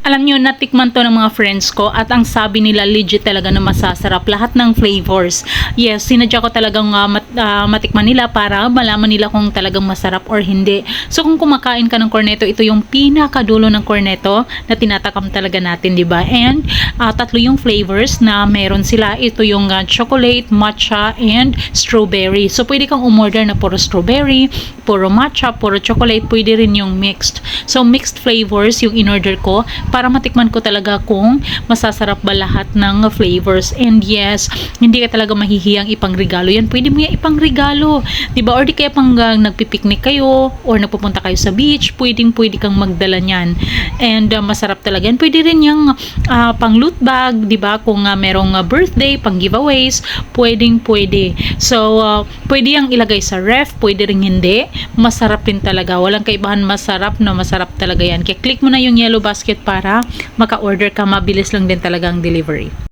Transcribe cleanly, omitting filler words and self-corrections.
Alam nyo, natikman to ng mga friends ko at ang sabi nila legit talaga na masasarap lahat ng flavors. Yes, sinadya ko talagang matikman nila para malaman nila kung talagang masarap or hindi. So kung kumakain ka ng cornetto, ito yung pinakadulo ng cornetto na tinatakam talaga natin, di ba? And tatlo yung flavors na meron sila. Ito yung chocolate, matcha, and strawberry. So pwede kang umorder na puro strawberry, puro matcha, puro chocolate, pwede rin yung mixed. So mixed flavors yung in-order ko para matikman ko talaga kung masasarap ba lahat ng flavors. And yes, hindi ka talaga mahihiyang ipangregalo yan. Pwede mo yan ipangregalo, diba? Or di kaya pang nagpipiknik kayo or nagpupunta kayo sa beach, pwede kang magdala niyan. And masarap talaga yan. Pwede rin yung pang loot bag, diba? Kung merong birthday, pang giveaways, pwede. So pwede yung ilagay sa ref, pwede rin hindi. Masarap din talaga. Walang kaibahan, masarap talaga yan. Kaya click mo na yung yellow basket para maka-order ka. Mabilis lang din talaga ang delivery.